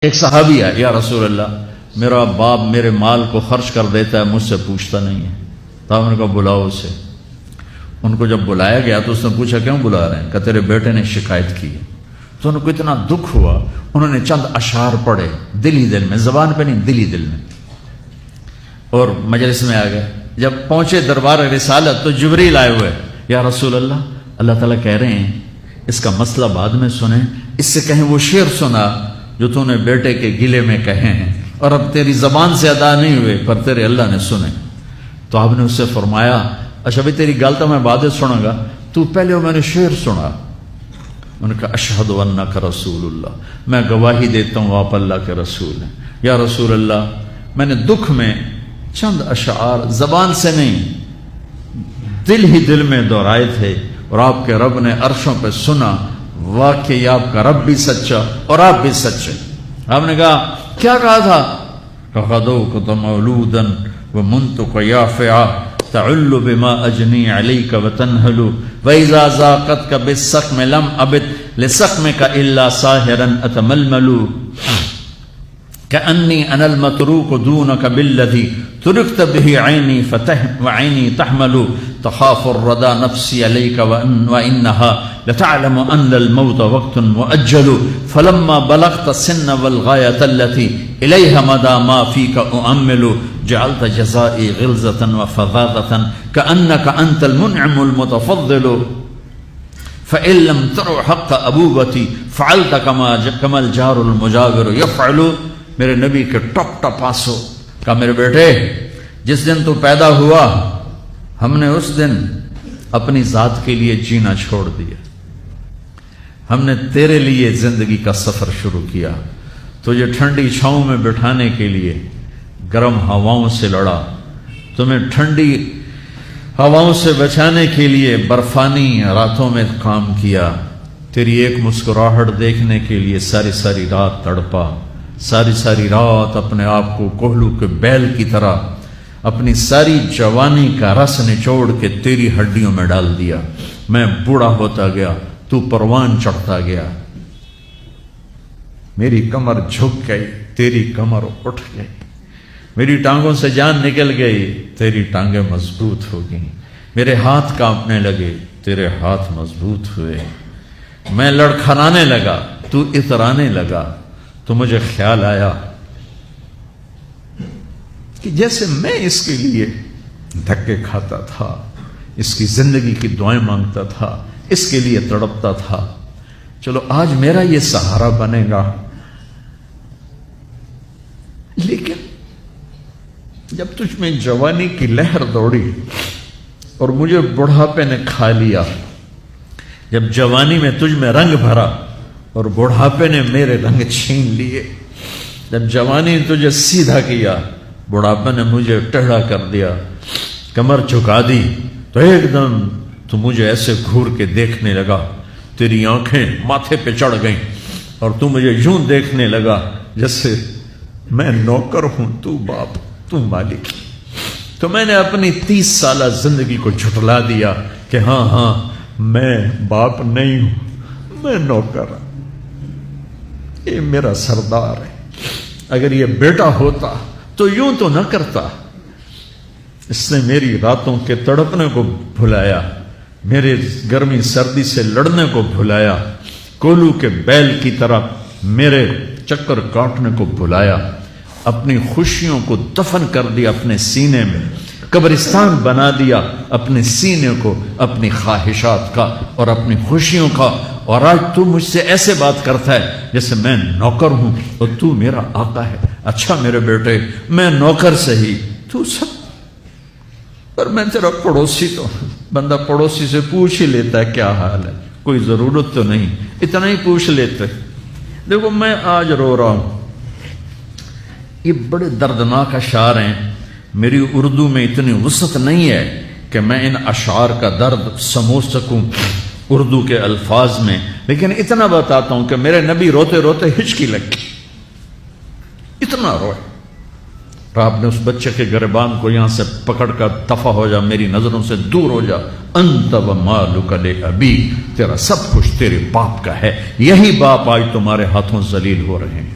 ایک صحابی ہے، یا رسول اللہ میرا باپ میرے مال کو خرچ کر دیتا ہے، مجھ سے پوچھتا نہیں ہے۔ تو آپ نے کہا بلاؤ اسے۔ ان کو جب بلایا گیا تو اس نے پوچھا کیوں بلا رہے ہیں؟ کہ تیرے بیٹے نے شکایت کی ہے۔ تو ان کو اتنا دکھ ہوا، انہوں نے چند اشعار پڑھے دلی دل میں، زبان پہ نہیں دلی دل میں، اور مجلس میں آ گئے۔ جب پہنچے دربار رسالت تو جبریل آئے ہوئے، یا رسول اللہ اللہ تعالیٰ کہہ رہے ہیں اس کا مسئلہ بعد میں سنیں، اس سے کہیں وہ شعر سنا جو تو نے بیٹے کے گلے میں کہے ہیں اور اب تیری زبان سے ادا نہیں ہوئے پر تیرے اللہ نے سنے۔ تو آپ نے اس سے فرمایا اچھا بھائی تیری گل تو میں بعد سنوں گا، تو پہلے میں نے شعر سنا۔ انہوں نے کہا اشہد انک رسول اللہ، میں گواہی دیتا ہوں آپ اللہ کے رسول ہیں۔ یا رسول اللہ میں نے دکھ میں چند اشعار زبان سے نہیں دل ہی دل میں دہرائے تھے اور آپ کے رب نے عرشوں پہ سنا، واقعی آپ کا رب بھی سچا اور آپ بھی سچے۔ آپ نے کہا کیا کہا تھا؟ فَخَذُوكَ مَوْلُودًا وَمُنْتُكَ يَافِعًا تَعُلُّ بِمَا أَجْنِي عَلَيْكَ وَتَنْهَلُ وَإِذَا زَاقَتْكَ بِالسَّقْمِ لَمْ أَبِدْ لِسَقْمِكَ إِلَّا سَاهِرًا أَتَمَلْمَلُ كأني أنا المتروك دونك بالذي تركت به عيني وعيني تحمل تخاف الردى نفسي عليك وإنها لتعلم أن الموت وقت مؤجل فلما بلغت السن والغاية التي إليها مدى ما فيك أؤمل جعلت جزائي غلظة وفظاظة كأنك أنت المنعم المتفضل فإن لم تروا حق أبوبتي فعلت كما الجار المجاور يفعل۔ میرے نبی کے ٹپ ٹپ آنسو۔ کہا میرے بیٹے جس دن تو پیدا ہوا ہم نے اس دن اپنی ذات کے لیے جینا چھوڑ دیا، ہم نے تیرے لیے زندگی کا سفر شروع کیا۔ تجھے ٹھنڈی چھاؤں میں بٹھانے کے لیے گرم ہواؤں سے لڑا، تمہیں ٹھنڈی ہواؤں سے بچانے کے لیے برفانی راتوں میں کام کیا، تیری ایک مسکراہٹ دیکھنے کے لیے ساری ساری رات تڑپا، ساری ساری رات اپنے آپ کو کوہلو کے بیل کی طرح اپنی ساری جوانی کا رس نچوڑ کے تیری ہڈیوں میں ڈال دیا۔ میں بوڑھا ہوتا گیا، تو پروان چڑھتا گیا، میری کمر جھک گئی، تیری کمر اٹھ گئی، میری ٹانگوں سے جان نکل گئی، تیری ٹانگیں مضبوط ہو گئیں، میرے ہاتھ کانپنے لگے، تیرے ہاتھ مضبوط ہوئے، میں لڑکھڑانے لگا، تو اترانے لگا۔ تو مجھے خیال آیا کہ جیسے میں اس کے لیے دھکے کھاتا تھا، اس کی زندگی کی دعائیں مانگتا تھا، اس کے لیے تڑپتا تھا، چلو آج میرا یہ سہارا بنے گا۔ لیکن جب تجھ میں جوانی کی لہر دوڑی اور مجھے بڑھاپے نے کھا لیا، جب جوانی میں تجھ میں رنگ بھرا اور بڑھاپے نے میرے رنگ چھین لیے، جب جوانی نے تجھے سیدھا کیا بڑھاپے نے مجھے ٹیڑھا کر دیا، کمر جھکا دی، تو ایک دم تو مجھے ایسے گھور کے دیکھنے لگا، تیری آنکھیں ماتھے پہ چڑھ گئیں اور تو مجھے یوں دیکھنے لگا جیسے میں نوکر ہوں تو باپ تو مالک۔ تو میں نے اپنی 30 سالہ زندگی کو جھٹلا دیا کہ ہاں میں باپ نہیں ہوں، میں نوکر ہوں، یہ میرا سردار ہے۔ اگر یہ بیٹا ہوتا تو یوں تو نہ کرتا، اس نے میری راتوں کے تڑپنے کو بھلایا، میرے گرمی سردی سے لڑنے کو بھلایا، کولو کے بیل کی طرح میرے چکر کاٹنے کو بھلایا، اپنی خوشیوں کو دفن کر دیا اپنے سینے میں، قبرستان بنا دیا اپنے سینے کو، اپنی خواہشات کا اور اپنی خوشیوں کا، اور آج تو مجھ سے ایسے بات کرتا ہے جیسے میں نوکر ہوں اور تو میرا آقا ہے۔ اچھا میرے بیٹے میں نوکر سہی، تو سب، پر میں تیرا پڑوسی تو بندہ پڑوسی سے پوچھ ہی لیتا ہے کیا حال ہے، کوئی ضرورت تو نہیں، اتنا ہی پوچھ لیتے۔ دیکھو میں آج رو رہا ہوں، یہ بڑے دردناک اشعار ہیں، میری اردو میں اتنی وسعت نہیں ہے کہ میں ان اشعار کا درد سمجھ سکوں اردو کے الفاظ میں، لیکن اتنا بتاتا ہوں کہ میرے نبی روتے روتے ہچکی لگی، اتنا روئے۔ اور آپ نے اس بچے کے گریبان کو یہاں سے پکڑ کر دفع ہو جا، میری نظروں سے دور ہو جا، انت و مالک لابی، تیرا سب کچھ تیرے باپ کا ہے، یہی باپ آج تمہارے ہاتھوں ذلیل ہو رہے ہیں۔